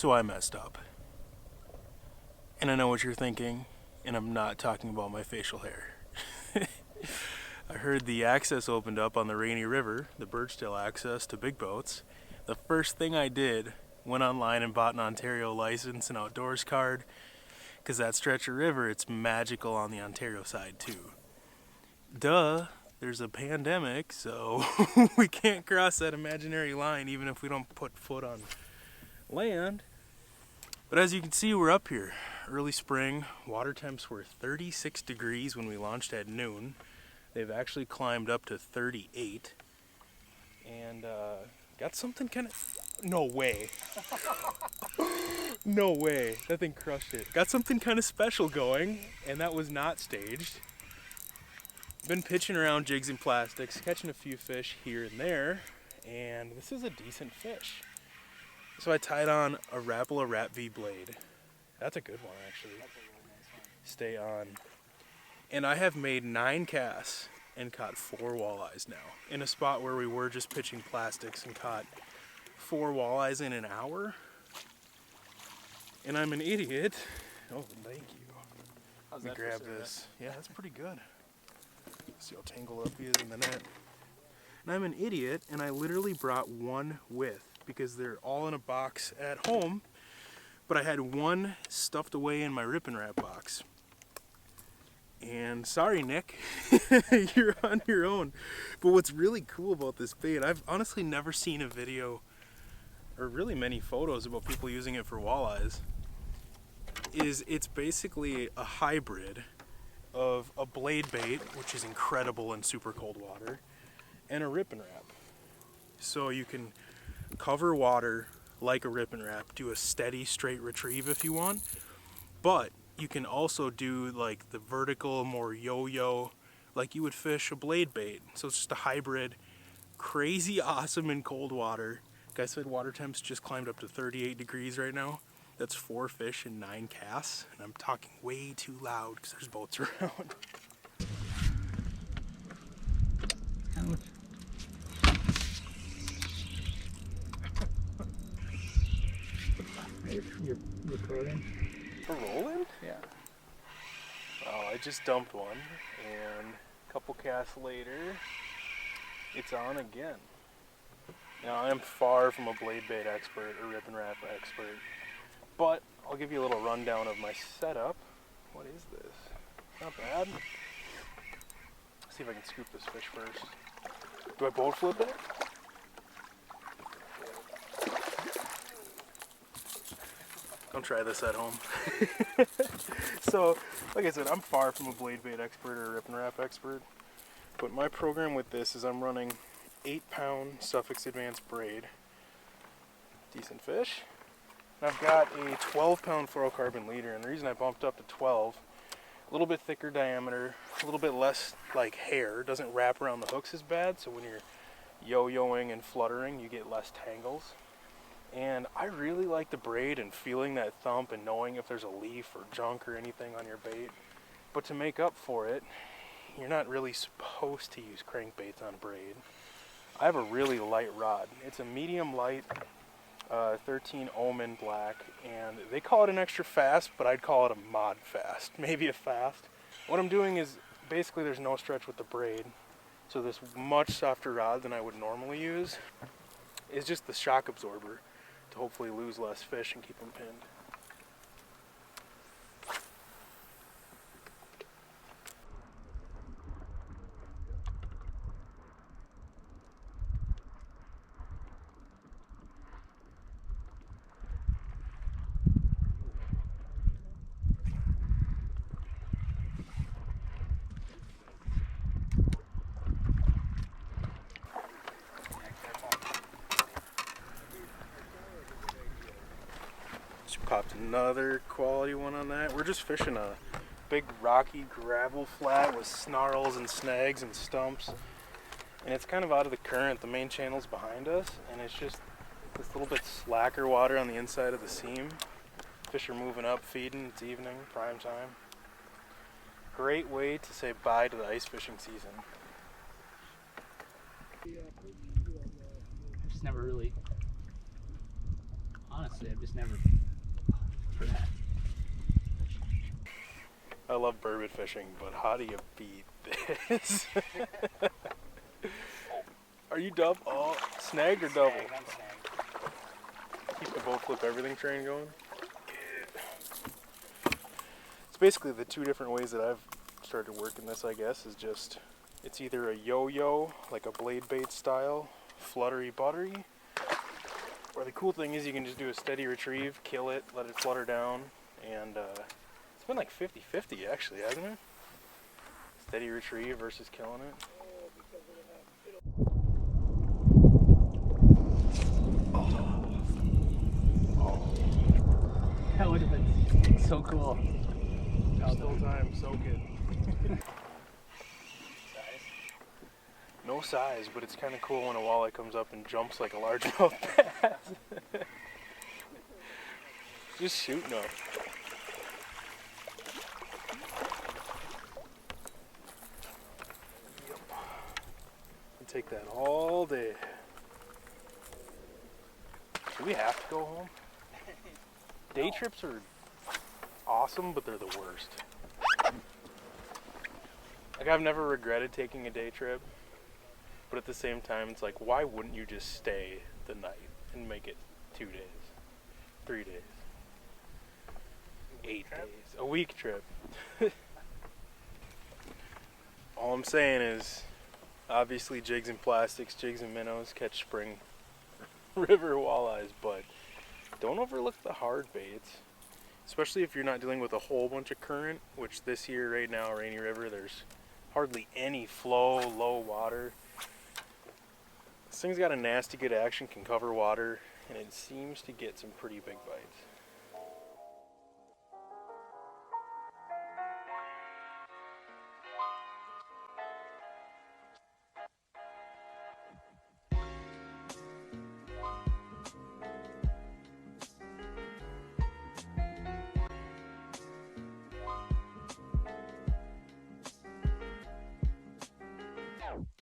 So I messed up. And I know what you're thinking, and I'm not talking about my facial hair. I heard the access opened up on the Rainy River, the Birchdale access to big boats. The first thing I did, went online and bought an Ontario license and outdoors card, because that stretch of river, it's magical on the Ontario side too. Duh, there's a pandemic, so we can't cross that imaginary line even if we don't put foot on land. But as you can see, we're up here. Early spring, water temps were 36 degrees when we launched at noon. They've actually climbed up to 38. And got something kind of... No way. No way. That thing crushed it. Got something kind of special going, and that was not staged. Been pitching around jigs and plastics, catching a few fish here and there, and this is a decent fish. So I tied on a Rapala Rap-V Blade. That's a good one, actually. Stay on. And I have made 9 casts and caught 4 walleyes now. In a spot where we were just pitching plastics and caught 4 walleyes in an hour. And I'm an idiot. Oh, thank you. How's Let me grab this. Yeah, that's pretty good. See how tangled up he is in the net. And I'm an idiot, and I literally brought one with because they're all in a box at home, but I had one stuffed away in my rip and wrap box. And sorry, Nick, you're on your own. But what's really cool about this bait, I've honestly never seen a video or really many photos about people using it for walleyes, is it's basically a hybrid of a blade bait, which is incredible in super cold water, and a rip and wrap. So you can cover water like a rip and wrap, do a steady straight retrieve if you want, but you can also do like the vertical, more yo-yo, like you would fish a blade bait. So it's just a hybrid, crazy awesome in cold water. Like I said, water temps just climbed up to 38 degrees right now. That's 4 fish and 9 casts, and I'm talking way too loud because there's boats around. You're recording? For rolling? Yeah. Oh, I just dumped one, and a couple casts later, it's on again. Now, I'm far from a blade bait expert or rip and wrap expert, but I'll give you a little rundown of my setup. What is this? Not bad. Let's see if I can scoop this fish first. Do I boat flip it? Don't try this at home. So, like I said, I'm far from a blade bait expert or a rip and wrap expert, but my program with this is I'm running 8-pound Suffix Advanced braid. Decent fish. And I've got a 12-pound fluorocarbon leader, and the reason I bumped up to 12, a little bit thicker diameter, a little bit less like hair, doesn't wrap around the hooks as bad, so when you're yo-yoing and fluttering, you get less tangles. And I really like the braid and feeling that thump and knowing if there's a leaf or junk or anything on your bait. But to make up for it, you're not really supposed to use crankbaits on braid. I have a really light rod. It's a medium light 13 Omen black, and they call it an extra fast, but I'd call it a mod fast, maybe a fast. What I'm doing is basically there's no stretch with the braid, so this much softer rod than I would normally use is just the shock absorber to hopefully lose less fish and keep them pinned. Just popped another quality one on that. We're just fishing a big rocky gravel flat with snarls and snags and stumps, and it's kind of out of the current. The main channel's behind us, and it's just this little bit slacker water on the inside of the seam. Fish are moving up, feeding. It's evening, prime time. Great way to say bye to the ice fishing season. I've just never really, honestly, I've just just never for that. I love burbot fishing, but how do you beat this? Are you dub? Oh, snag or double? Snag, I'm snag. Keep the boat flip everything train going. It's basically the two different ways that I've started working this, I guess, is just, it's either a yo-yo, like a blade bait style, fluttery buttery, or the cool thing is you can just do a steady retrieve, kill it, let it flutter down, and it's been like 50-50 actually, hasn't it? Steady retrieve versus killing it. That would have been so cool. Still time, soak it. No size, but it's kind of cool when a walleye comes up and jumps like a largemouth bass. Just shooting up. Yep. I'll take that all day. Do we have to go home? Day trips are awesome, but they're the worst. Like, I've never regretted taking a day trip, but at the same time, it's like, why wouldn't you just stay the night and make it 2 days, 3 days, 8 days, a week trip? All I'm saying is, obviously jigs and plastics, jigs and minnows catch spring river walleyes, but don't overlook the hard baits, especially if you're not dealing with a whole bunch of current, which this year right now, Rainy River, there's hardly any flow, low water. This thing's got a nasty good action, can cover water, and it seems to get some pretty big bites.